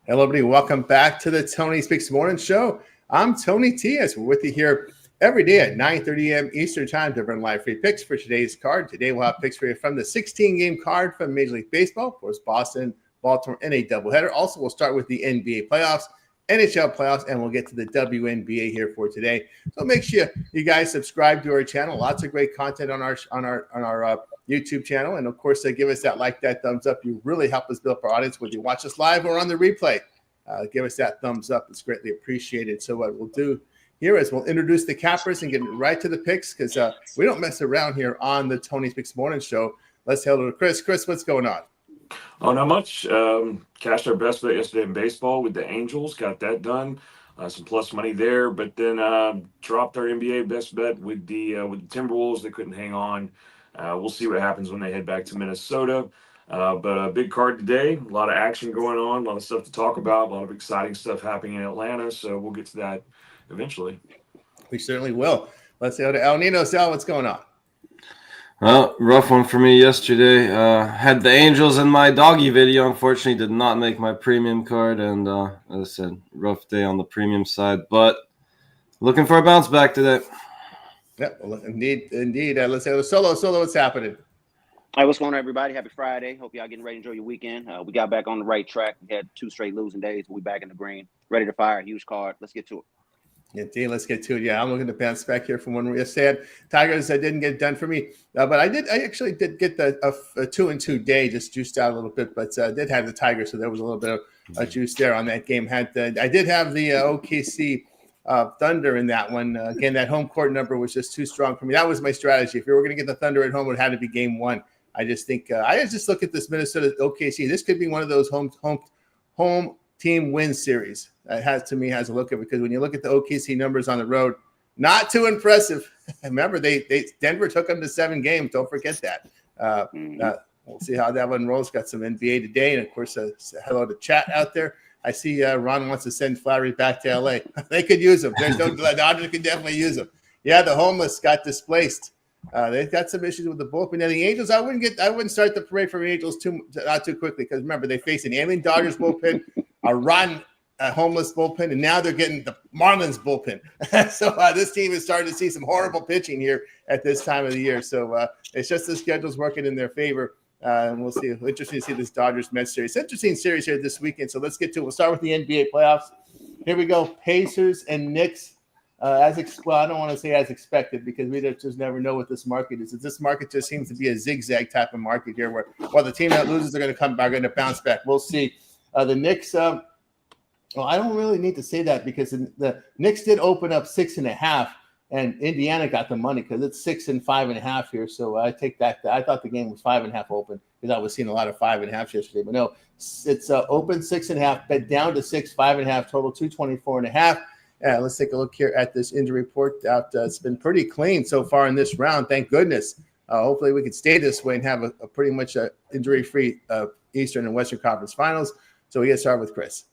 Hello, everybody. Welcome back to the Tony Speaks Morning Show. I'm Tony T. As we're with you here every day at 9:30 a.m. Eastern Time to bring live free picks for today's card. Today, we'll have picks for you from the 16-game card from Major League Baseball. Of course, Boston, Baltimore in a doubleheader. Also, we'll start with the NBA playoffs, NHL playoffs, and we'll get to the WNBA here for today. So make sure you guys subscribe to our channel. Lots of great content on our YouTube channel, and of course, give us that like, that thumbs up. You really help us build up our audience, whether you watch us live or on the replay. Give us that thumbs up; it's greatly appreciated. So what we'll do here is we'll introduce the cappers and get right to the picks because we don't mess around here on the Tony Speaks Morning Show. Let's hello to Chris. Chris, what's going on? Oh, not much. Cashed our best bet yesterday in baseball with the Angels. Got that done. Some plus money there, but then dropped our NBA best bet with the Timberwolves. They couldn't hang on. We'll see what happens when they head back to Minnesota. But a big card today. A lot of action going on. A lot of stuff to talk about. A lot of exciting stuff happening in Atlanta. So we'll get to that eventually. We certainly will. Let's go to El Nino. Sal, what's going on? Well, rough one for me yesterday. Had the Angels in my doggy video. Unfortunately, did not make my premium card. And as I said, rough day on the premium side. But looking for a bounce back today. Yeah, well, indeed. Let's go to Solo. Solo, what's happening? Hey, what's going on, everybody? Happy Friday. Hope y'all getting ready to enjoy your weekend. We got back on the right track. We had 2 straight losing days. We back in the green. Ready to fire. Huge card. Let's get to it. Indeed, let's get to it. Yeah, I'm looking to bounce back here from when we said Tigers. I didn't get it done for me, but I actually did get a 2-2 day, just juiced out a little bit. But did have the Tigers, so there was a little bit of juice there on that game. I did have the OKC Thunder in that one. Again, that home court number was just too strong for me. That was my strategy. If you were going to get the Thunder at home, it had to be game 1. I just think I just look at this Minnesota OKC. This could be one of those home team win series. It has a look at it because when you look at the OKC numbers on the road, not too impressive. Remember, Denver took them to 7 games. Don't forget that. We'll see how that one rolls. Got some NBA today, and of course, hello to chat out there. I see Ron wants to send Flaherty back to LA. They could use him. There's no Dodgers can definitely use him. Yeah, the homeless got displaced. They've got some issues with the bullpen. Now the Angels, I wouldn't start the parade for the Angels not too quickly because remember they faced an alien Dodgers bullpen, a rotten homeless bullpen, and now they're getting the Marlins bullpen. So this team is starting to see some horrible pitching here at this time of the year. So it's just the schedule's working in their favor. And we'll see. Interesting to see this Dodgers-Mets series. Interesting series here this weekend. So let's get to it. We'll start with the NBA playoffs. Here we go. Pacers and Knicks. I don't want to say as expected because we just never know what this market is. This market just seems to be a zigzag type of market here where the team that loses are going to bounce back. We'll see. The Knicks, I don't really need to say that because the Knicks did open up 6.5 and Indiana got the money because it's 6 and 5.5 here. So I take that. I thought the game was 5.5 open because I was seeing a lot of 5.5 yesterday. But no, it's open 6.5, bet down to 6, 5.5, total 224.5. Let's take a look here at this injury report. It's been pretty clean so far in this round. Thank goodness. Hopefully we can stay this way and have a pretty much injury-free Eastern and Western Conference Finals. So we get started with Chris.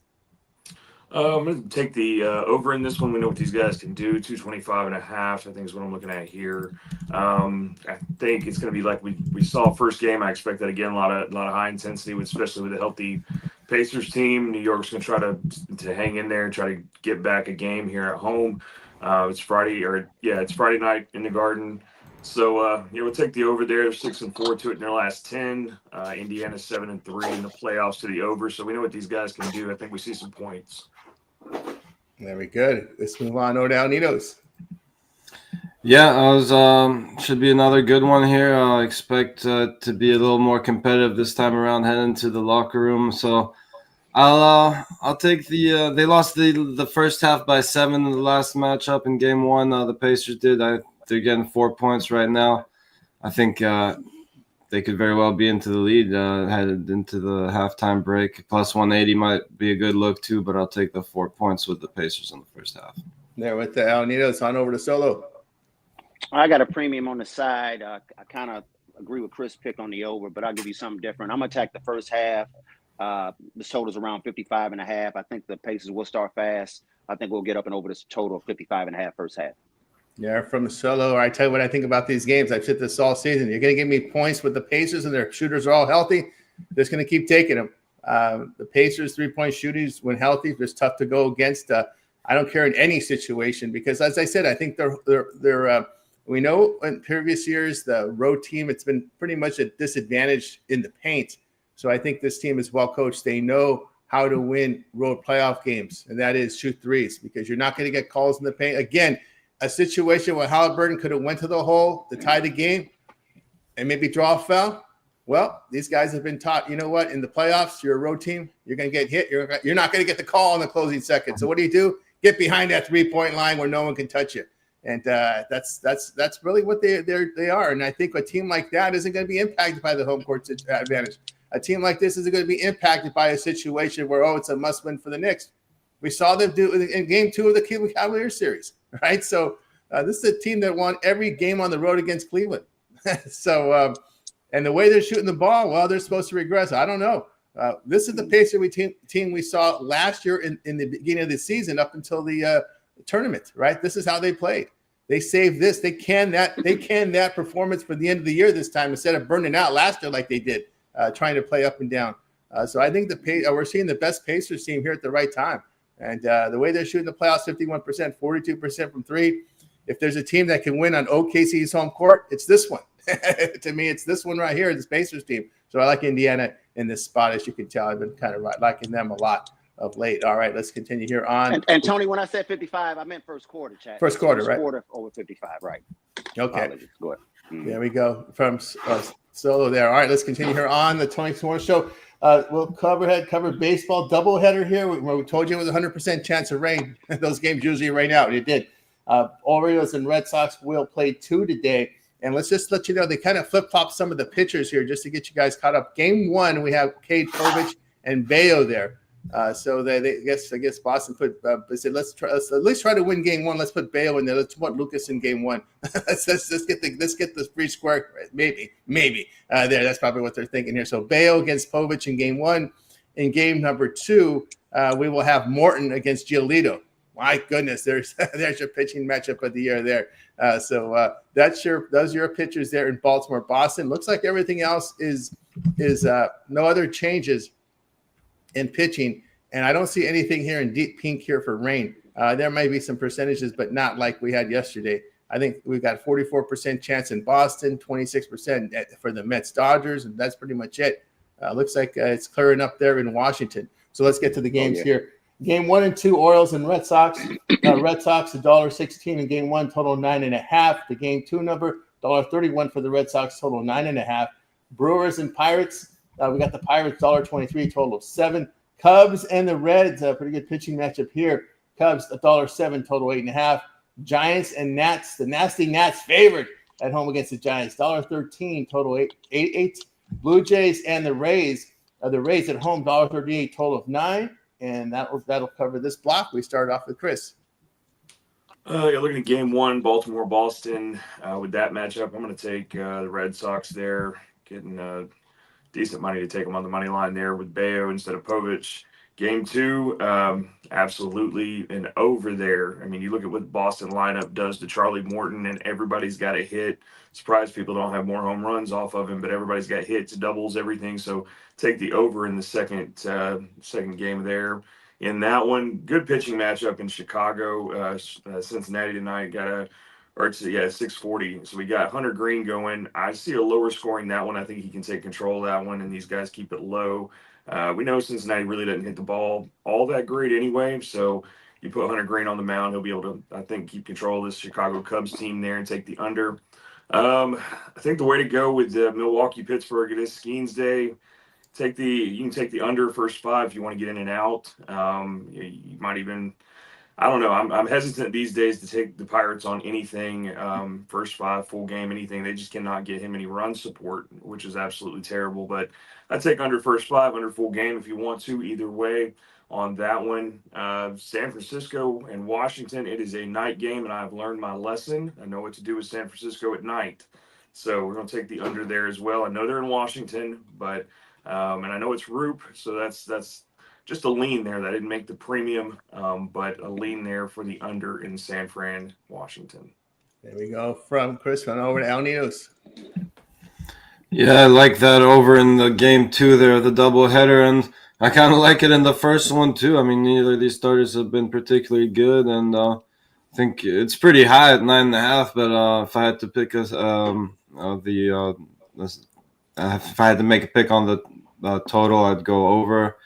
I'm going to take the over in this one. We know what these guys can do. 225.5, I think is what I'm looking at here. I think it's going to be like we saw first game. I expect that again, a lot of high intensity, especially with a healthy Pacers team. New York's going to try to hang in there and try to get back a game here at home. It's Friday night in the Garden. So we'll take the over there. They're 6-4 to it in their last 10. Indiana's 7-3 in the playoffs to the over. So we know what these guys can do. I think we see some points. Very good. Let's move on. Nino's. Yeah, should be another good one here. I expect to be a little more competitive this time around, heading to the locker room. So I'll take the. They lost the first half by 7 in the last matchup in Game 1. The Pacers did. They're getting 4 points right now. I think they could very well be into the lead headed into the halftime break. Plus 180 might be a good look too, but I'll take the 4 points with the Pacers in the first half. There with the Alnitos. On over to Solo. I got a premium on the side. I kind of agree with Chris' pick on the over, but I'll give you something different. I'm going to attack the first half. The total's around 55.5. I think the Pacers will start fast. I think we'll get up and over this total of 55.5 first half. Yeah, from Solo. I tell you what I think about these games. I've said this all season. You're going to give me points with the Pacers and their shooters are all healthy. They're just going to keep taking them. The Pacers 3-point shooters, when healthy, it's tough to go against. I don't care in any situation because, as I said, I think they're we know in previous years the road team, it's been pretty much a disadvantage in the paint. So I think this team is well coached. They know how to win road playoff games, and that is shoot threes because you're not going to get calls in the paint. Again, a situation where Halliburton could have went to the hole to tie the game and maybe draw a foul. Well, these guys have been taught, you know what, in the playoffs, you're a road team, you're going to get hit. You're not going to get the call in the closing second. So what do? Get behind that 3-point line where no one can touch you. And that's really what they are. And I think a team like that isn't going to be impacted by the home court advantage. A team like this isn't going to be impacted by a situation where, it's a must-win for the Knicks. We saw them do it in Game 2 of the Cleveland Cavaliers series, right? So this is a team that won every game on the road against Cleveland. So, and the way they're shooting the ball, well, they're supposed to regress. I don't know. This is the Pacers team we saw last year in the beginning of the season up until the tournament, right? This is how they played. They saved this. They canned that performance for the end of the year this time instead of burning out last year like they did, trying to play up and down. So I think we're seeing the best Pacers team here at the right time. And the way they're shooting the playoffs, 51%, 42% from three. If there's a team that can win on OKC's home court, it's this one. To me, it's this one right here, this Pacers team. So I like Indiana in this spot, as you can tell. I've been kind of liking them a lot of late. All right, let's continue here on. And Tony, when I said 55, I meant first quarter, chat. First quarter, right? Quarter over 55, right. Okay. Apologies. Go ahead. There we go. From Solo there. All right, let's continue here on the Tony Tomorrow Show. We'll cover baseball doubleheader here. We told you it was a 100% chance of rain. Those games usually rain out. It did. Orioles and Red Sox will play 2 today. And let's just let you know, they kind of flip-flop some of the pitchers here just to get you guys caught up. Game 1, we have Cade Povich and Bayo there. So I guess Boston put they said let's at least try to win Game 1. Let's put Bayo in there. Let's put Lucas in Game 1. let's get the free square. Maybe there. That's probably what they're thinking here. So Bayo against Povich in Game 1. In Game number 2, we will have Morton against Giolito. My goodness, there's your pitching matchup of the year there. So those are your pitchers there in Baltimore. Boston looks like everything else is no other changes in pitching, and I don't see anything here in deep pink here for rain. There might be some percentages, but not like we had yesterday. I think we've got 44% chance in Boston, 26% for the Mets Dodgers, and that's pretty much it. Looks like it's clearing up there in Washington. So let's get to the games here. Game 1 and 2, Orioles and Red Sox. Red Sox $1.16 in Game 1, total 9.5. The Game 2 number $1.31 for the Red Sox, total 9.5. Brewers and Pirates. We got the Pirates $1.23, total of 7. Cubs and the Reds, a pretty good pitching matchup here. Cubs $1.07, total 8.5. Giants and Nats, the nasty Nats favored at home against the Giants, $1.13, total 8.8. Blue Jays and the Rays at home, $1.38, total of 9. And that'll cover this block. We start off with Chris. Looking at Game 1, Baltimore-Boston. With that matchup, I'm going to take the Red Sox there, getting decent money to take them on the money line there with Bayo instead of Povich. Game 2, absolutely an over there. I mean, you look at what the Boston lineup does to Charlie Morton, and everybody's got a hit. Surprised people don't have more home runs off of him, but everybody's got hits, doubles, everything. So take the over in the second game there. In that one, good pitching matchup in Chicago. Cincinnati tonight got 640. So we got Hunter Green going. I see a lower scoring that one. I think he can take control of that one, and these guys keep it low. We know Cincinnati really doesn't hit the ball all that great anyway, so you put Hunter Green on the mound, he'll be able to, I think, keep control of this Chicago Cubs team there and take the under. I think the way to go with Milwaukee-Pittsburgh, it is Skeens Day. You can take the under first 5 if you want to get in and out. You might even, I don't know. I'm hesitant these days to take the Pirates on anything, first 5, full game, anything. They just cannot get him any run support, which is absolutely terrible. But I'd take under first 5, under full game if you want to, either way on that one. San Francisco and Washington, it is a night game, and I've learned my lesson. I know what to do with San Francisco at night. So we're going to take the under there as well. I know they're in Washington, but and I know it's Roop, so that's just a lean there. That didn't make the premium, but a lean there for the under in San Fran, Washington. There we go from Chris on over to Al News. Yeah, I like that over in the Game 2 there, the doubleheader. And I kind of like it in the first one too. I mean, neither of these starters have been particularly good, and I think it's pretty high at 9.5. But if I had to pick if I had to make a pick on the total, I'd go over.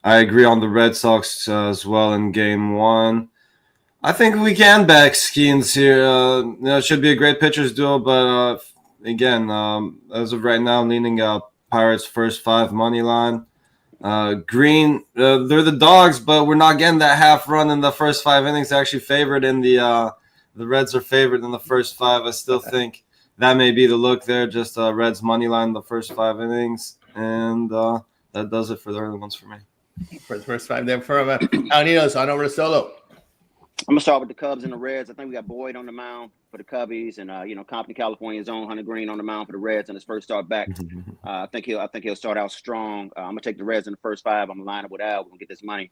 I agree on the Red Sox as well in Game 1. I think we can back Skeens here. It should be a great pitchers duel, but again, as of right now, leaning Pirates first 5 money line. Green, they're the dogs, but we're not getting that half run in the first 5 innings. They're actually favored in the Reds are favored in the first 5. I still think that may be the look there. Just Reds money line in the first 5 innings, and that does it for the early ones for me. For the first 5 there from Alaninos on over to Solo. I'm gonna start with the Cubs and the Reds. I think we got Boyd on the mound for the Cubbies, and Compton, California's own Hunter Green on the mound for the Reds on his first start back. I think he'll start out strong. I'm gonna take the Reds in the first 5. I'm gonna line up with Al. We're gonna get this money.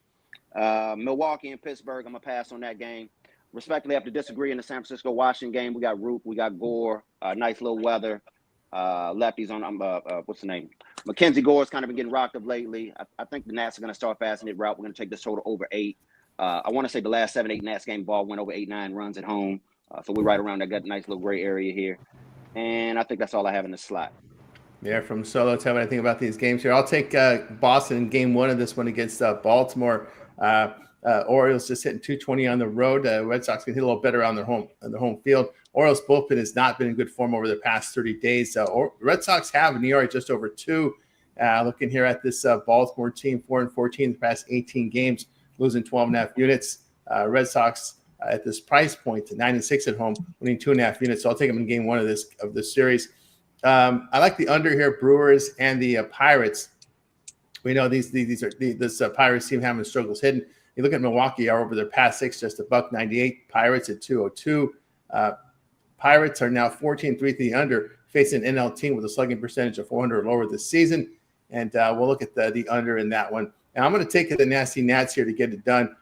Milwaukee and Pittsburgh. I'm gonna pass on that game. Respectfully, I have to disagree in the San Francisco-Washington game. We got Root, we got Gore, nice little weather. Lefties on what's the name? Mackenzie Gore's kind of been getting rocked up lately. I think the Nats are gonna start fast in their route. We're gonna take this total over 8. I want to say the last 7-8 Nats game ball went over 8-9 runs at home. So we're right around that. Got a nice little gray area here. And I think that's all I have in the slot. Yeah, from Solo, tell me anything about these games here. I'll take Boston in Game 1 of this one against Baltimore. Orioles just hitting 220 on the road. Red Sox can hit a little better on their home field. Orioles bullpen has not been in good form over the past 30 days. Red Sox have an ERA just over 2. Looking here at this Baltimore team, 4-14 the past 18 games. Losing 12.5 units. Red Sox at this price point, 9-6 at home, winning 2.5 units. So I'll take them in Game 1 of this series. I like the under here, Brewers and the Pirates. We know this Pirates team having struggles hitting. You look at Milwaukee are over their past 6, just $1.98. Pirates at 202. Pirates are now 14-3 to the under, facing an NL team with a slugging percentage of 400 or lower this season. And we'll look at the under in that one. And I'm going to take the nasty Nats here to get it done.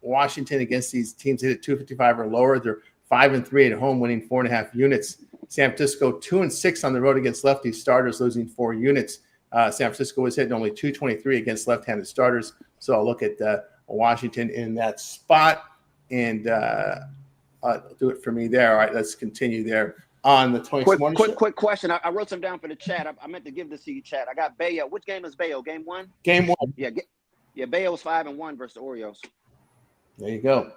Washington against these teams hit at 255 or lower. They're 5-3 at home, winning 4.5 units. San Francisco 2-6 on the road against lefty starters, losing 4 units. San Francisco was hitting only 223 against left-handed starters. So I'll look at Washington in that spot and do it for me there. All right, let's continue there on the 20th. Quick question. I wrote some down for the chat. I meant to give this to you, chat. I got Bayo. Which game is Bayo? Game 1? Game 1. Yeah. Bayo's 5-1 versus the Orioles. There you go.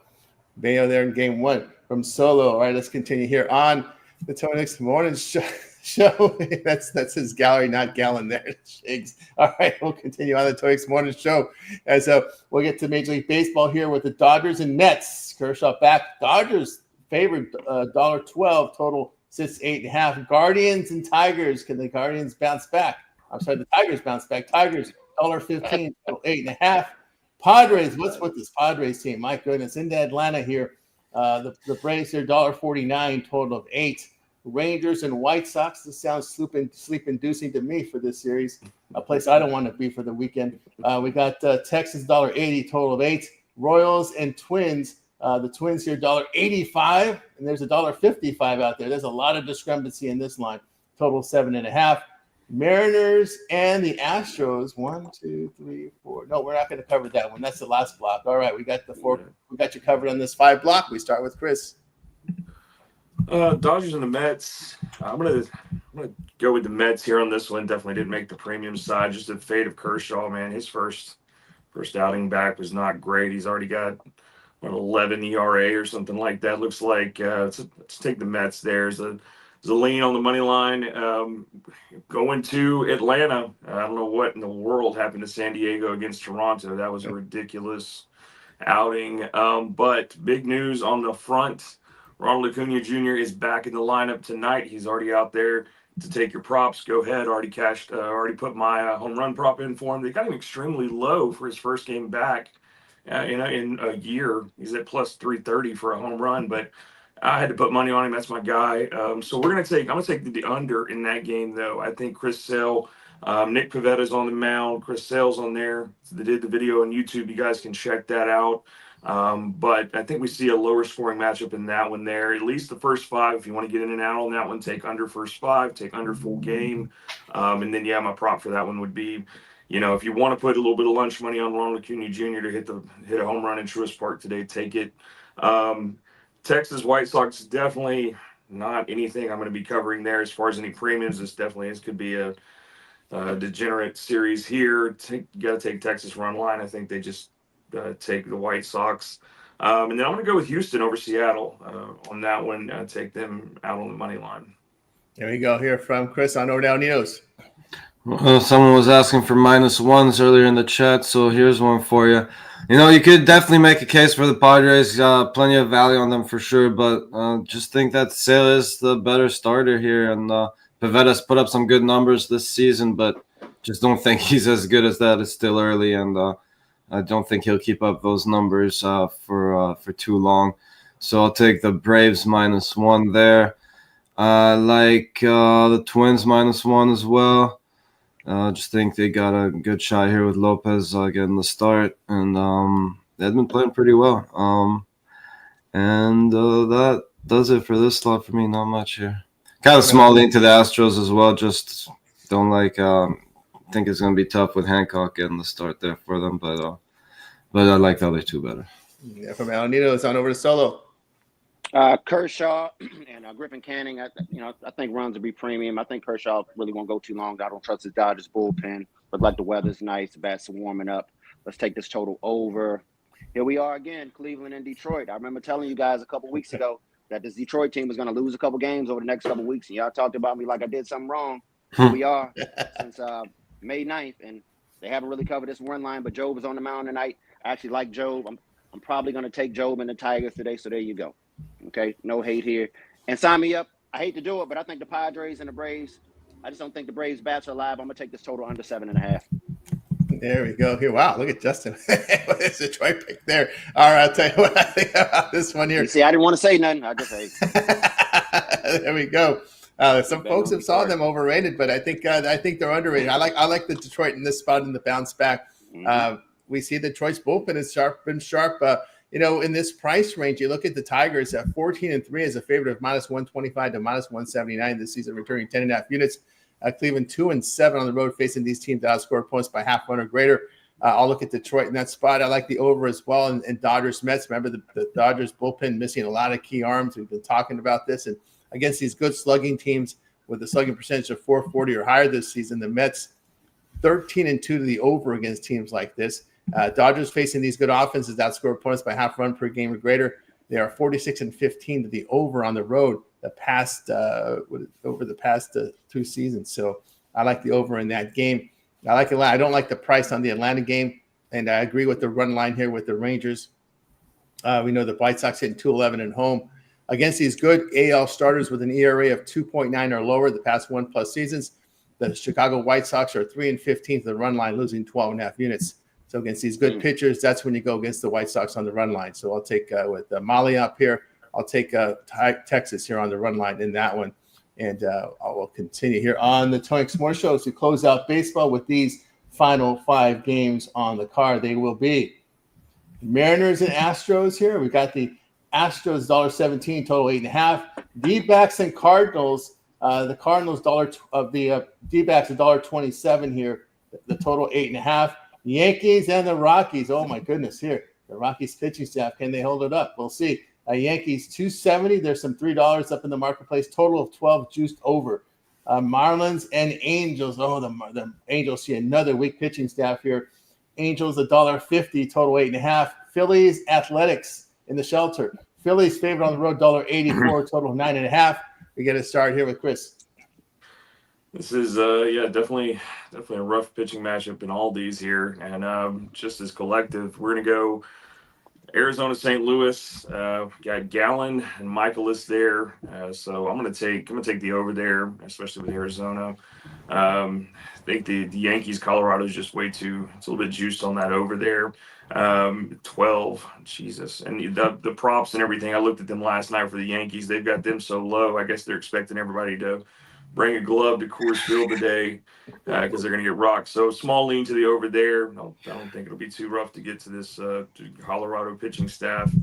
Bayo there in Game 1 from Solo. All right, let's continue here on the Tony Morning Show. That's his gallery, not gallon there. Shigs. All right, we'll continue on the Tony Morning Show as we'll get to Major League Baseball here with the Dodgers and Mets. Kershaw back. Dodgers favored $1.12 total. Sits 8.5. Guardians and Tigers. Can the Guardians bounce back? I'm sorry, the Tigers bounce back. Tigers, $1.15, 8.5. Padres, what's with this Padres team? My goodness, into Atlanta here. The Braves here, $1.49, total of 8. Rangers and White Sox. This sounds sleep-inducing to me for this series. A place I don't want to be for the weekend. We got Texas, $1.80, total of 8. Royals and Twins. The Twins here, $1.85, and there's $1.55 out there. There's a lot of discrepancy in this line. Total 7.5. Mariners and the Astros, 1, 2, 3, 4. No, we're not going to cover that one. That's the last block. All right, we got the 4. We got you covered on this 5 block. We start with Chris. Dodgers and the Mets. I'm gonna go with the Mets here on this one. Definitely didn't make the premium side. Just the fate of Kershaw, man. His first outing back was not great. He's already got an 11 ERA or something like that. Looks like let's take the Mets there. There's a lean on the money line. Going to Atlanta. I don't know what in the world happened to San Diego against Toronto. That was a ridiculous outing. But big news on the front. Ronald Acuna Jr. is back in the lineup tonight. He's already out there to take your props. Go ahead. Already put my home run prop in for him. They got him extremely low for his first game back. In a year, he's at plus 330 for a home run, but I had to put money on him. That's my guy. So I'm going to take the under in that game, though. I think Chris Sale, Nick Pavetta's on the mound. Chris Sale's on there. They did the video on YouTube. You guys can check that out. But I think we see a lower scoring matchup in that one there. At least the first 5. If you want to get in and out on that one, take under first 5, take under full game. And then, my prop for that one would be if you want to put a little bit of lunch money on Ronald Acuna Jr. to hit a home run in Truist Park today, take it. Texas White Sox, definitely not anything I'm going to be covering there as far as any premiums. This could be a degenerate series here. You got to take Texas run line. I think they just take the White Sox. And then I'm going to go with Houston over Seattle on that one. Take them out on the money line. There we go. Here from Chris on over down Ninos. Someone was asking for -1s earlier in the chat, so here's one for you. You could definitely make a case for the Padres. Plenty of value on them for sure, but just think that Sale is the better starter here, and Pavetta's put up some good numbers this season, but just don't think he's as good as that. It's still early, and I don't think he'll keep up those numbers for too long. So I'll take the Braves -1 there. I like the Twins -1 as well. Just think they got a good shot here with Lopez getting the start, and they've been playing pretty well. And that does it for this slot for me. Not much here. Kind of small lean to the Astros as well. Just don't think it's going to be tough with Hancock getting the start there for them, but I like the other two better. Yeah, from El Nino, it's on over to Solo. Kershaw and Griffin Canning, I think runs will be premium. I think Kershaw really won't go too long. I don't trust his Dodgers bullpen, but like the weather's nice, the bats are warming up. Let's take this total over. Here we are again, Cleveland and Detroit. I remember telling you guys a couple weeks ago that this Detroit team was going to lose a couple games over the next couple weeks, and y'all talked about me like I did something wrong. Here we are since May 9th, and they haven't really covered this run line, but Job is on the mound tonight. I actually like Job. I'm probably going to take Job and the Tigers today, so there you go. Okay, no hate here. And sign me up. I hate to do it, but I think the Padres and the Braves, I just don't think the Braves bats are alive. I'm going to take this total under 7.5. There we go. Here, wow, look at Justin. What is Detroit pick there? All right, I'll tell you what I think about this one here. You see, I didn't want to say nothing. I just hate. There we go. Some folks have saw them overrated, but I think they're underrated. I like the Detroit in this spot in the bounce back. We see Detroit's bullpen has been sharp. In this price range, you look at the Tigers at 14-3 as a favorite of -125 to -179 this season, returning 10.5 units. Cleveland 2-7 on the road, facing these teams that outscore points by half run or greater. I'll look at Detroit in that spot. I like the over as well. And Dodgers Mets. Remember the Dodgers bullpen missing a lot of key arms. We've been talking about this. And against these good slugging teams with a slugging percentage of 440 or higher this season, the Mets 13-2 to the over against teams like this. Dodgers facing these good offenses that score opponents by half run per game or greater. They are 46-15 to the over on the road over the past 2 seasons. So I like the over in that game. I like Atlanta. I don't like the price on the Atlanta game, and I agree with the run line here with the Rangers. We know the White Sox hitting 211 at home against these good AL starters with an ERA of 2.9 or lower the past 1+ seasons. The Chicago White Sox are 3-15 to the run line, losing 12.5 units. So against these good pitchers, that's when you go against the White Sox on the run line. So I'll take with Molly up here. I'll take Texas here on the run line in that one. And I will continue here on the Tony S'more Show to close out baseball with these final 5 games on the card. They will be Mariners and Astros here. We've got the Astros $1.17, total 8.5. D-backs and Cardinals. The Cardinals D-backs $1.27 here. The total 8.5. Yankees and the Rockies. Oh my goodness, here the Rockies pitching staff, can they hold it up? We'll see. Yankees $2.70. There's some $3 up in the marketplace. Total of 12 juiced over. Marlins and Angels. Oh, the Angels see another weak pitching staff here. Angels $1.50. Total 8.5. Phillies Athletics in the shelter. Phillies favorite on the road $1.84. Total 9.5. We get a start here with Chris. This is definitely a rough pitching matchup in all these here, and just as collective, we're gonna go Arizona, St. Louis. Got Gallen and Michaelis there, so I'm gonna take the over there, especially with Arizona. I think the Yankees, Colorado is just way too. It's a little bit juiced on that over there. 12, Jesus, and the props and everything. I looked at them last night for the Yankees. They've got them so low. I guess they're expecting everybody to bring a glove to Coors Field today because they're going to get rocked. So small lean to the over there. I don't think it'll be too rough to get to this to Colorado pitching staff.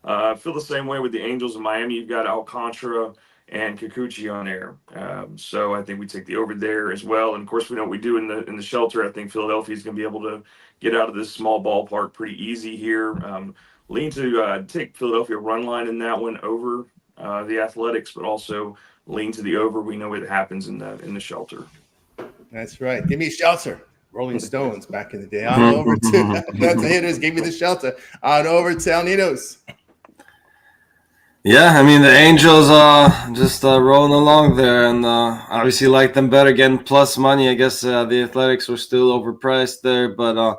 I feel the same way with the Angels in Miami. You've got Alcantara and Kikuchi on there. So I think we take the over there as well. And of course, we know what we do in the shelter. I think Philadelphia is going to be able to get out of this small ballpark pretty easy here. Lean to take Philadelphia run line in that one over the Athletics, but also lean to the over. We know what happens in the shelter. That's right. Give me shelter. Rolling Stones back in the day. On over to that's the hitters. Give me the shelter. On over to El Ninos. Yeah, I mean the Angels just rolling along there, and obviously like them better, getting plus money. I guess the Athletics were still overpriced there, but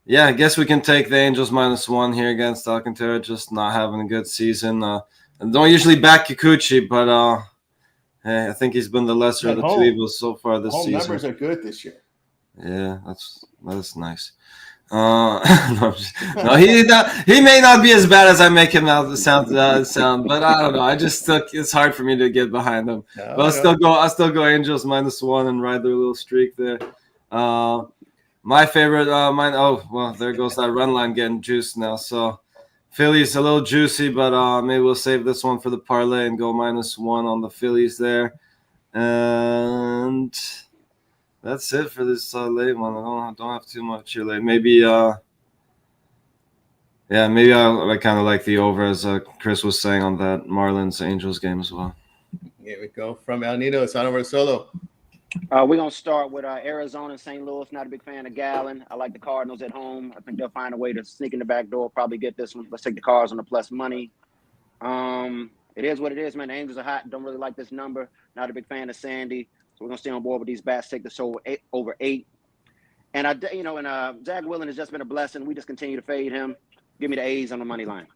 yeah, I guess we can take the Angels -1 here against Alcantara, just not having a good season. And don't usually back Kikuchi, but hey, I think he's been the lesser of the two evils so far this home season. Numbers are good this year. Yeah, that's nice. No, he may not be as bad as I make him out sound, but I don't know. I just it's hard for me to get behind him. But I'll still go Angels -1 and ride their little streak there. My favorite, mine. Oh well, there goes that run line getting juiced now. So Phillies a little juicy, but maybe we'll save this one for the parlay and go -1 on the Phillies there. And that's it for this late one. I don't have too much here late. Maybe maybe I kind of like the over, as Chris was saying, on that Marlins-Angels game as well. Here we go from El Ninos on over to Solo. We're going to start with Arizona and St. Louis. Not a big fan of Gallen. I like the Cardinals at home. I think they'll find a way to sneak in the back door, probably get this one. Let's take the Cards on the plus money. It is what it is, man. The Angels are hot. Don't really like this number. Not a big fan of Sandy. So we're going to stay on board with these bats. Take this over 8. And, Zach Willen has just been a blessing. We just continue to fade him. Give me the A's on the money line.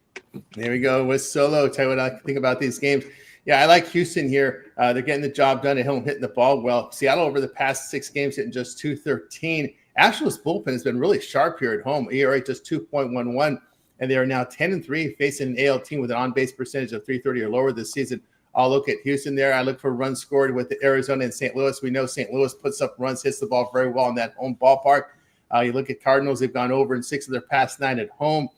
There we go with Solo. Tell you what I think about these games. Yeah, I like Houston here. They're getting the job done at home, hitting the ball well. Seattle over the past 6 games hitting just .213. Astros bullpen has been really sharp here at home. ERA just 2.11, and they are now 10-3 facing an AL team with an on-base percentage of .330 or lower this season. I'll look at Houston there. I look for runs scored with the Arizona and St. Louis. We know St. Louis puts up runs, hits the ball very well in that home ballpark. You look at Cardinals; they've gone over in 6 of their past 9 at home.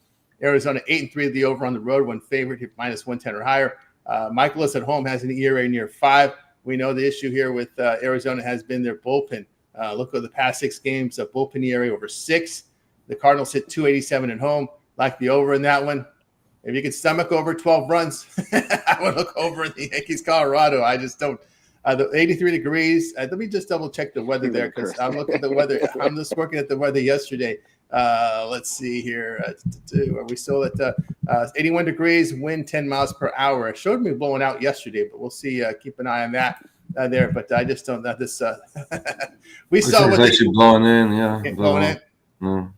Arizona 8-3 of the over on the road, one favorite, -110 or higher. Michaelis at home has an ERA near 5. We know the issue here with Arizona has been their bullpen. Look at the past 6 games, a bullpen ERA over 6. The Cardinals hit .287 at home. Like the over in that one. If you could stomach over 12 runs, I would look over in the Yankees, Colorado. I just don't. The 83 degrees. Let me just double check the weather there, because I'm looking at the weather. I'm just working at the weather yesterday. Let's see here. Are we still at 81 degrees, wind 10 miles per hour? It showed me blowing out yesterday, but we'll see. Keep an eye on that there. But I just don't know this. We saw what actually blowing in. Yeah, blowing in. No.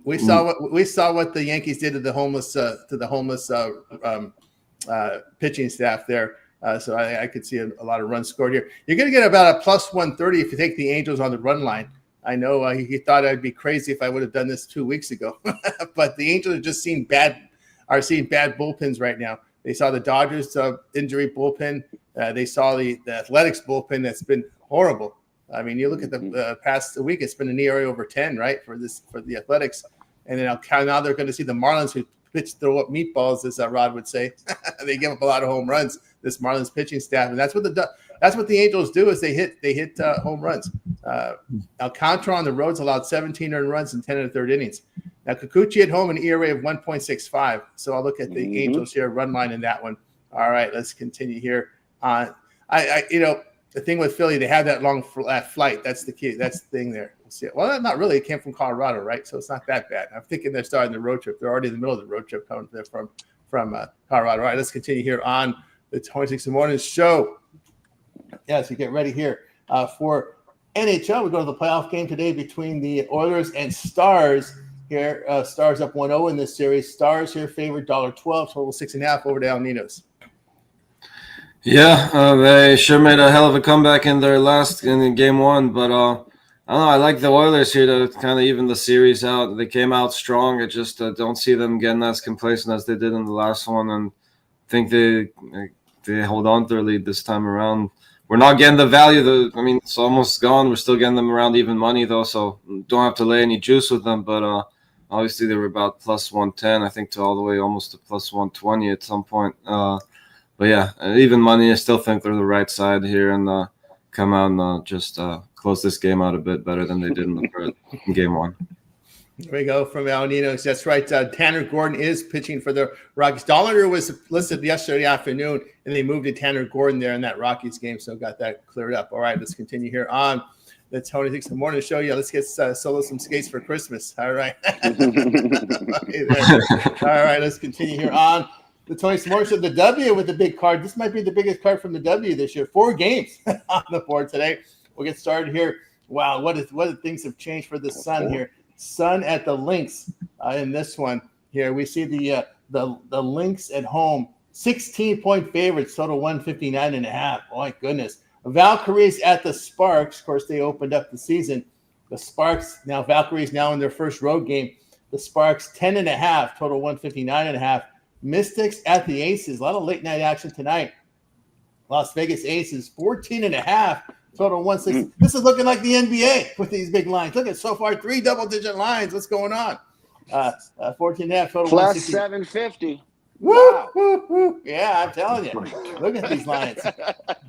We saw what the Yankees did to the homeless pitching staff there. So I could see a lot of runs scored here. You're going to get about a +130 if you take the Angels on the run line. I know he thought I'd be crazy if I would have done this 2 weeks ago, but the Angels are just seeing bad bullpens right now. They saw the Dodgers injury bullpen. They saw the Athletics bullpen that's been horrible. I mean, you look at the past week; it's been an ERA over 10, right, for the Athletics, and then now they're going to see the Marlins, who throw up meatballs, as Rod would say. They give up a lot of home runs. This Marlins pitching staff, and that's what the Angels do, is they hit home runs. Alcantara on the road's allowed 17 earned runs in 10 and a third innings. Now Kikuchi at home, an ERA of 1.65. So I'll look at the Angels here, run line in that one. All right, let's continue here. The thing with Philly, they have that long flight. That's the key. That's the thing there. We'll see. Well, not really. It came from Colorado, right? So it's not that bad. I'm thinking they're starting the road trip. They're already in the middle of the road trip coming there from Colorado. All right, let's continue here on the 26 Morning Show. Yes, you get ready here for NHL. We go to the playoff game today between the Oilers and Stars. Here, Stars up 1-0 in this series. Stars here favored $1.12, total 6.5 over to El Ninos. Yeah, they sure made a hell of a comeback in game 1, but I don't know. I like the Oilers here to kind of even the series out. They came out strong. I just don't see them getting as complacent as they did in the last one, and I think they hold on to their lead this time around. We're not getting the value. It's almost gone. We're still getting them around even money, though, so don't have to lay any juice with them. But obviously, they were about +110, I think, to all the way almost to +120 at some point. but yeah, even money, I still think they're the right side here and come out and just close this game out a bit better than they did in game one. Here we go from Al Ninos. That's right. Tanner Gordon is pitching for the Rockies. Dollander was listed yesterday afternoon, and they moved to Tanner Gordon there in that Rockies game, so got that cleared up. All right, let's continue here on the Tony Thinks the Morning Show. Yeah, let's get Solo some skates for Christmas. All right. All right, let's continue here on the Tony Morning Show. The W with the big card. This might be the biggest card from the W this year. 4 games on the board today. We'll get started here. Wow, what things have changed for the Sun here. Sun at the Lynx in this one here. We see the Lynx at home, 16-point favorites, total 159.5. Oh my goodness. Valkyries at the Sparks. Of course, they opened up the season. The Sparks now, Valkyries now in their first road game. The Sparks 10.5, total 159.5. Mystics at the Aces. A lot of late night action tonight. Las Vegas Aces 14.5. Total 160. This is looking like the NBA with these big lines. Look at so far 3 double-digit lines. What's going on? 14.5 total. Plus 750. Woo, Wow. woo, woo. Yeah, I'm telling you. Look at these lines.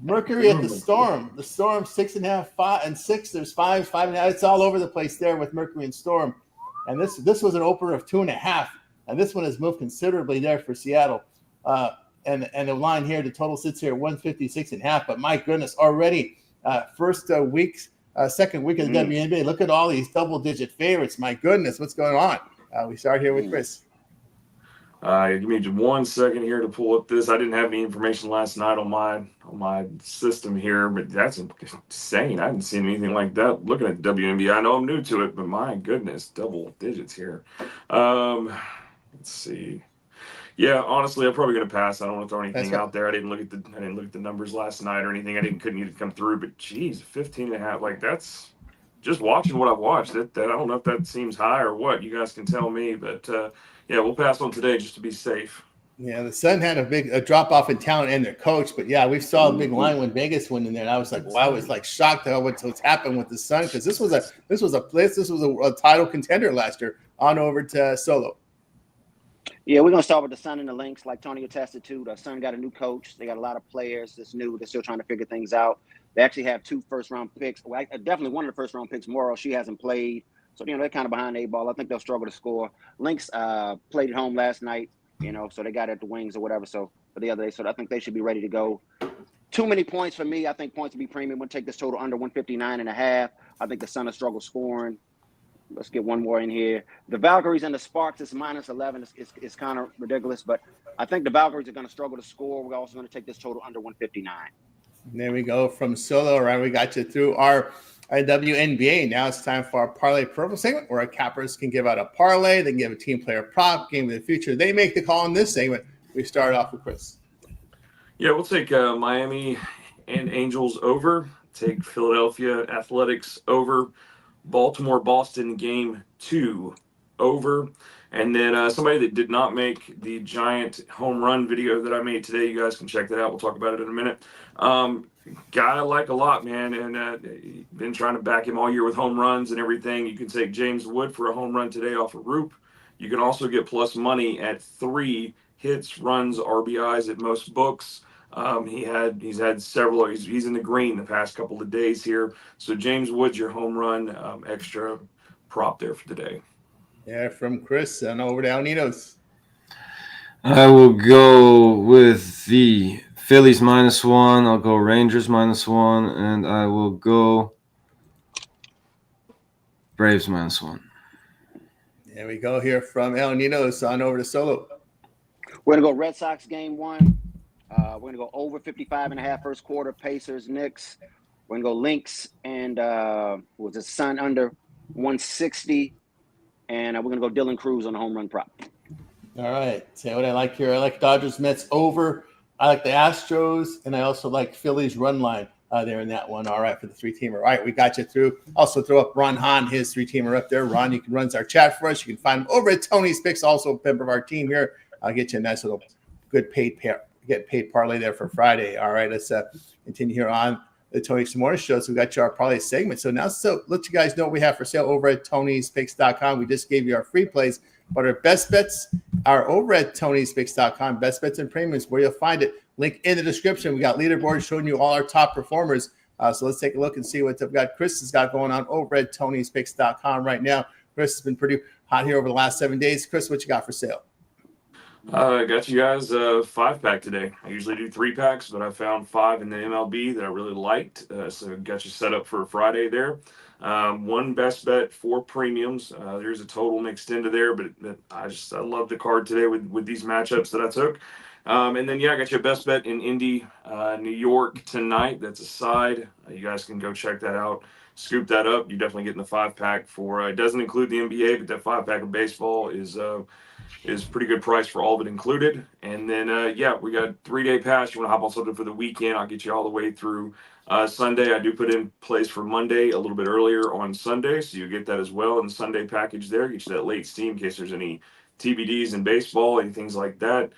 Mercury at the Storm. The Storm 6.5, 5, and 6. There's 5, 5.5. It's all over the place there with Mercury and Storm. And this was an opener of 2.5. And this one has moved considerably there for Seattle. And the line here, the total sits here at 156.5. But my goodness, already. Second week of the WNBA. Look at all these double-digit favorites. My goodness, what's going on? We start here with Chris. Give me just 1 second here to pull up this. I didn't have any information last night on my system here, but that's insane. I haven't seen anything like that. Looking at the WNBA, I know I'm new to it, but my goodness, double digits here. Let's see. Yeah, honestly, I'm probably gonna pass. I don't want to throw anything out there. I didn't look at the numbers last night or anything. Couldn't even come through. But geez, 15.5. Like that's just watching what I've watched. That I don't know if that seems high or what. You guys can tell me. But yeah, we'll pass on today just to be safe. Yeah, the Sun had a drop off in talent and their coach, but yeah, we saw a big line when Vegas went in there. And I was like, wow, I was like shocked at what's happened with the Sun because this was a title contender last year. On over to Solo. Yeah, we're going to start with the Sun and the Lynx. Like Tony attested to, the Sun got a new coach. They got a lot of players that's new. They're still trying to figure things out. They actually have 2 first-round picks. Well, definitely one of the first-round picks, Morrow. She hasn't played. So, they're kind of behind the 8 ball. I think they'll struggle to score. Lynx played at home last night, so they got it at the Wings or whatever. So, for the other day, so I think they should be ready to go. Too many points for me. I think points will be premium. We'll take this total under 159.5. I think the Sun will struggle scoring. Let's get one more in here. The Valkyries and the Sparks is minus 11. It's kind of ridiculous, but I think the Valkyries are going to struggle to score. We're also going to take this total under 159. There we go from Solo. Right, we got you through our WNBA. Now it's time for our Parlay Purple segment where our cappers can give out a parlay. They can give a team player prop, game of the future. They make the call in this segment. We start off with Chris. Yeah, we'll take Miami and Angels over. Take Philadelphia Athletics over. Baltimore-Boston game 2 over. And then somebody that did not make the giant home run video that I made today, you guys can check that out. We'll talk about it in a minute. Guy I like a lot, man, and been trying to back him all year with home runs and everything. You can take James Wood for a home run today off of Roop. You can also get plus money at 3 hits, runs, RBIs at most books. He's had several. He's in the green the past couple of days here. So James Woods, your home run extra prop there for today. Yeah, from Chris and over to Alninos. I will go with the Phillies -1. I'll go Rangers -1, and I will go Braves -1. There we go here from Alninos on over to Solo. We're going to go Red Sox game 1. We're going to go over 55.5 first quarter. Pacers, Knicks. We're going to go Lynx and was it Sun under 160. And we're going to go Dylan Cruz on the home run prop. All right. Say what I like here. I like Dodgers Mets over. I like the Astros, and I also like Phillies run line there in that one. All right, for the 3-teamer. All right, we got you through. Also throw up Ron Hahn, his 3-teamer up there. Ron, you can run our chat for us. You can find him over at Tony's Picks, also a member of our team here. I'll get you a nice little good paid parlay there for Friday. All right, let's continue here on the Tony's Morning Show. So we got you our parlay segment. So now, let you guys know what we have for sale over at Tony'sPicks.com. We just gave you our free plays, but our best bets are over at Tony'sPicks.com. Best bets and premiums where you'll find it Link in the description. We got leaderboards showing you all our top performers. So let's take a look and see what Chris has got going on over at Tony'sPicks.com right now. Chris has been pretty hot here over the last 7 days. Chris, what you got for sale? I got you guys a 5-pack today. I usually do 3-packs, but I found 5 in the MLB that I really liked. So got you set up for Friday there. 1 best bet, 4 premiums. There's a total mixed into there, but I love the card today with these matchups that I took. And then, I got you a best bet in Indy, New York tonight. That's a side. You guys can go check that out. Scoop that up. You're definitely getting the 5-pack for, it doesn't include the NBA, but that 5-pack of baseball is pretty good price for all of it included. And then, we got 3-day pass. You want to hop on something for the weekend, I'll get you all the way through Sunday. I do put in place for Monday a little bit earlier on Sunday, so you get that as well in the Sunday package there. Get you that late steam in case there's any TBDs in baseball, any things like that.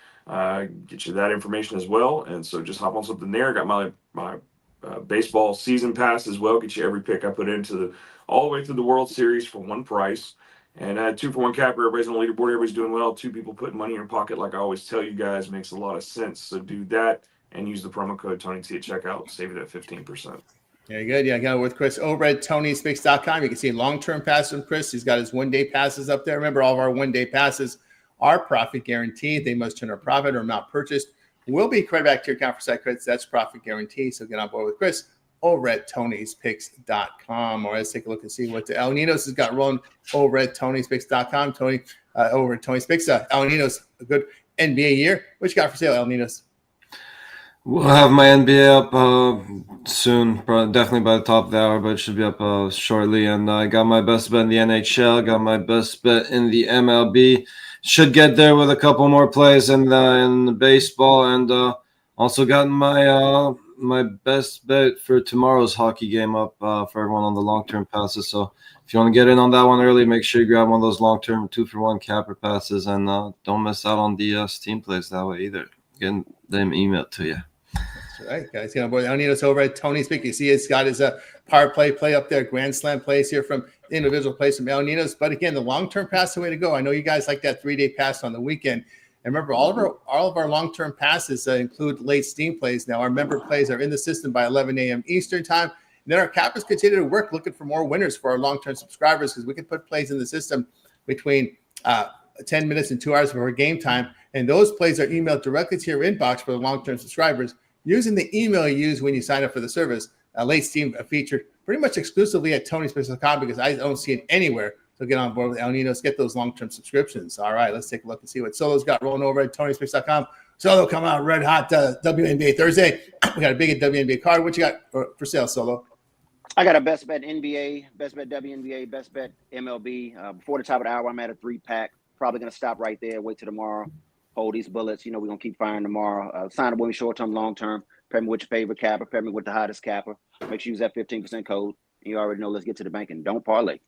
Get you that information as well. And so just hop on something there. Got my baseball season pass as well. Get you every pick I put into all the way through the World Series for one price. And 2-for-1 capper. Everybody's on the leaderboard. Everybody's doing well. 2 people putting money in your pocket, like I always tell you guys, makes a lot of sense. So do that and use the promo code TonyT at checkout. Save it at 15%. Very good. Yeah, I got it with Chris over at Tony'sPicks.com. You can see long-term passes from Chris. He's got his 1-day passes up there. Remember, all of our 1-day passes are profit guaranteed. They must turn a profit or amount purchased will be credited back to your account for site credits. That's profit guaranteed. So get on board with Chris over at Tony'sPicks.com. Or let's take a look and see what the El Ninos has got rolling over at Tony'sPicks.com. Tony over at Tony's Picks. El Ninos, a good NBA year. What you got for sale, El Ninos? We'll have my NBA up soon, definitely by the top of the hour, but it should be up shortly. And I got my best bet in the NHL, got my best bet in the MLB. Should get there with a couple more plays in the baseball, and also got my best bet for tomorrow's hockey game up for everyone on the long-term passes. So if you want to get in on that one early, make sure you grab one of those long-term 2-for-1 capper passes, and don't miss out on the Steam plays that way either. Getting them emailed to you. That's right, guys. Get on board. El Ninos over at Tony's Pick. You see it's got his power play up there, Grand Slam plays here from the individual plays from El Ninos. But again, the long-term pass is the way to go. I know you guys like that 3-day pass on the weekend. And remember, all of our long-term passes include late steam plays. Now, our member plays are in the system by 11 a.m. Eastern time. And then our cappers continue to work looking for more winners for our long-term subscribers because we can put plays in the system between 10 minutes and 2 hours before game time. And those plays are emailed directly to your inbox for the long-term subscribers using the email you use when you sign up for the service. Late steam featured pretty much exclusively at Tony'sPicks.com because I don't see it anywhere. So get on board with El Ninos, get those long-term subscriptions. All right, let's take a look and see what Solo's got rolling over at Tony'sPicks.com. Solo coming out red hot WNBA Thursday. We got a big WNBA card. What you got for sale, Solo? I got a best bet NBA, best bet WNBA, best bet MLB. Before the top of the hour, I'm at a 3-pack. Probably going to stop right there, wait till tomorrow. Hold these bullets. We're going to keep firing tomorrow. Sign up with me short-term, long-term. Pair me with your favorite capper. Pair me with the hottest capper. Make sure you use that 15% code. You already know, let's get to the bank and don't parlay.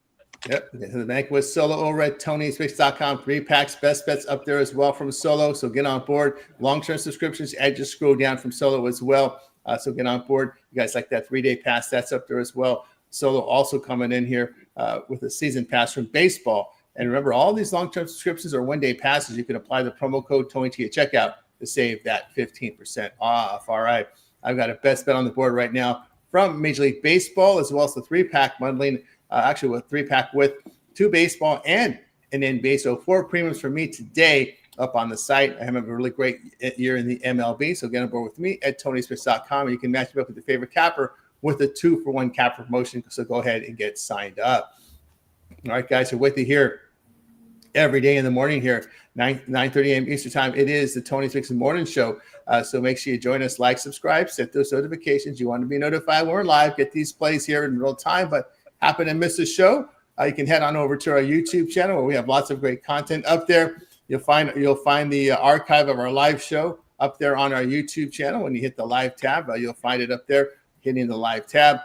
Yep, get to the bank with Solo over at Tony'sPicks.com. 3-packs, best bets up there as well from Solo. So get on board. Long-term subscriptions, I just scroll down from Solo as well. So get on board. You guys like that 3-day pass? That's up there as well. Solo also coming in here with a season pass from baseball. And remember, all these long-term subscriptions are 1-day passes. You can apply the promo code TonyT at checkout to save that 15% off. All right. I've got a best bet on the board right now from Major League Baseball, as well as the 3-pack bundling, actually with 3-pack with 2 baseball and an NBA. So 4 premiums for me today up on the site. I have a really great year in the MLB. So get on board with me at Tony'sPicks.com. You can match me up with your favorite capper with a 2-for-1 capper promotion. So go ahead and get signed up. All right, guys, we're with you here every day in the morning here, 9:30 a.m. Eastern time. It is the Tony's Picks Morning Show. So make sure you join us, like, subscribe, set those notifications. You want to be notified when we're live. Get these plays here in real time, but happen to miss the show, you can head on over to our YouTube channel where we have lots of great content up there. You'll find the archive of our live show up there on our YouTube channel. When you hit the live tab, you'll find it up there, hitting the live tab.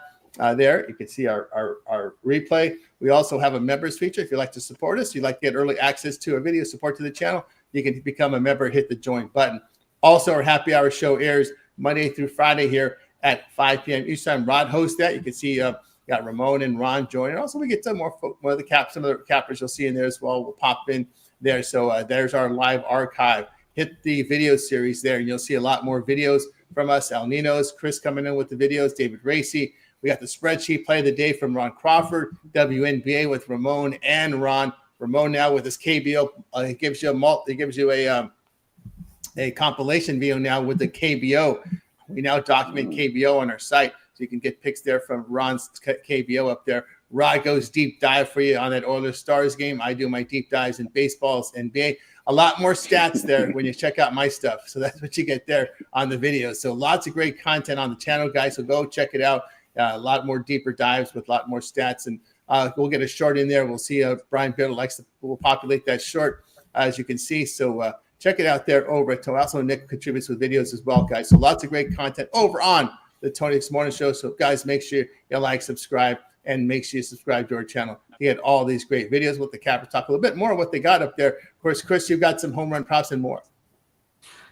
There, you can see our replay. We also have a members feature. If you'd like to support us, you'd like to get early access to a video support to the channel, you can become a member, hit the join button. Also, our happy hour show airs Monday through Friday here at 5 p.m. each time. Rod hosts that. You can see got Ramon and Ron joining. Also, we get some more of the cappers you'll see in there as well. We'll pop in there. So there's our live archive hit the video series there, and you'll see a lot more videos from us. El Nino's, Chris coming in with the videos, David Racy. We got the spreadsheet play of the day from Ron Crawford, WNBA with Ramon and Ron. Ramon now with his KBO, it gives you a compilation video now with the KBO. We now document KBO on our site, so you can get picks there from Ron's KBO up there. Rod goes deep dive for you on that Oilers Stars game. I do my deep dives in baseball's NBA. A lot more stats there when you check out my stuff. So that's what you get there on the video. So lots of great content on the channel, guys. So go check it out. A lot more deeper dives with a lot more stats. And we'll get a short in there. We'll see Brian Biddle will populate that short, as you can see. So check it out there over at Tony. Also, Nick contributes with videos as well, guys. So lots of great content over on the Tony This Morning Show. So, guys, make sure you like, subscribe, and make sure you subscribe to our channel. You get all these great videos with the Cappers. Talk a little bit more of what they got up there. Of course, Chris, you've got some home run props and more.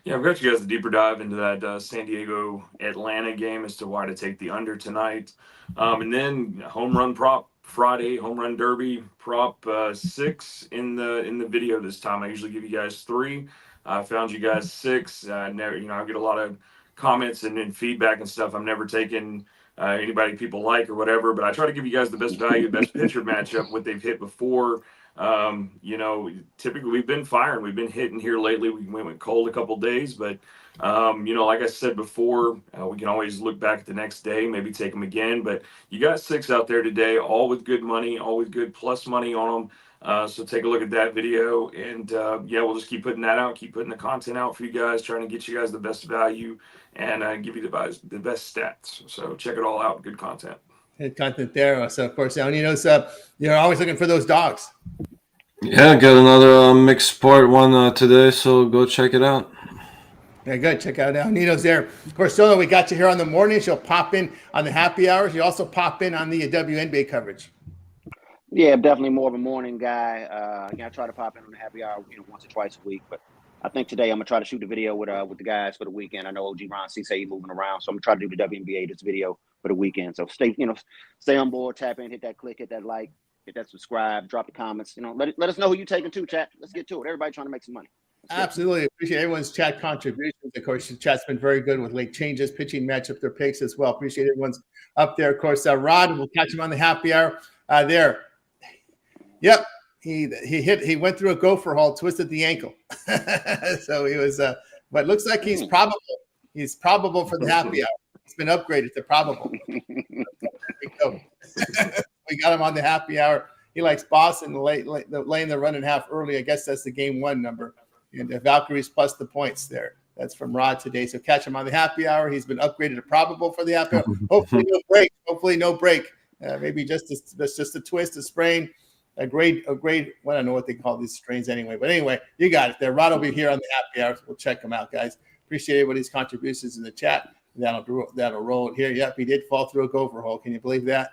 Yeah, I've got you guys a deeper dive into that San Diego-Atlanta game as to why to take the under tonight. And then home run prop Friday, home run derby prop 6 in the video this time. I usually give you guys 3. I found you guys 6. I get a lot of comments and feedback and stuff. I'm never taking anybody people like or whatever, but I try to give you guys the best value, the best pitcher matchup, what they've hit before. Typically we've been firing, we've been hitting here lately. We went cold a couple days, but like I said before, we can always look back at the next day, maybe take them again. But you got 6 out there today, all with good money, all with good plus money on them. So take a look at that video, and we'll just keep putting that out, keep putting the content out for you guys, trying to get you guys the best value and give you the best stats. So check it all out. Good content. Good content there. So of course, Nino's you're always looking for those dogs. Yeah, got another mixed sport one today, so go check it out. Yeah, good. Check out El Nino's there. Of course, Solo, we got you here on the mornings. You'll pop in on the happy hours. You also pop in on the WNBA coverage. Yeah, I'm definitely more of a morning guy. I try to pop in on the happy hour, once or twice a week. But I think today I'm gonna try to shoot the video with the guys for the weekend. I know OG Ron C say he's moving around, so I'm gonna try to do the WNBA this video for the weekend. So stay on board, tap in, hit that click, hit that like, hit that subscribe, drop the comments. Let us know who you taking too, chat. Let's get to it. Everybody trying to make some money. Absolutely. Appreciate everyone's chat contributions. Of course, the chat's been very good with late changes, pitching matchup, their picks as well. Appreciate everyone's up there. Of course, Rod, we'll catch him on the happy hour there. Yep. He went through a gopher hole, twisted the ankle. So he was, but looks like he's probable. He's probable for the happy hour. It's been upgraded to probable. There we go. We got him on the happy hour. He likes Boston laying the run and half early. I guess that's the game 1 number. And the Valkyries plus the points there. That's from Rod today. So catch him on the happy hour. He's been upgraded to probable for the happy hour. Hopefully no break. Hopefully no break. Maybe just a twist, a sprain, a grade. Well, I don't know what they call these strains anyway. But anyway, you got it there. Rod will be here on the happy hour. So we'll check him out, guys. Appreciate everybody's contributions in the chat. That'll roll it here. Yep, he did fall through a gopher hole. Can you believe that?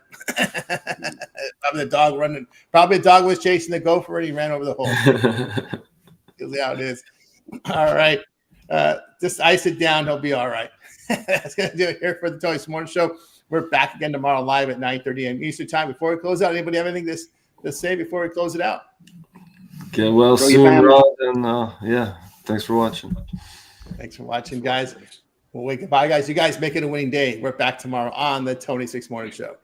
Probably the dog running. Probably the dog was chasing the gopher and he ran over the hole. That's how it is. All right. Just ice it down. He'll be all right. That's going to do it here for the Tony This Morning Show. We're back again tomorrow live at 9:30 a.m. Eastern time. Before we close out, anybody have anything to say before we close it out? Get well soon, Rod. And thanks for watching. Thanks for watching, guys. We'll wake up. Bye, guys. You guys make it a winning day. We're back tomorrow on the Tony This Morning Show.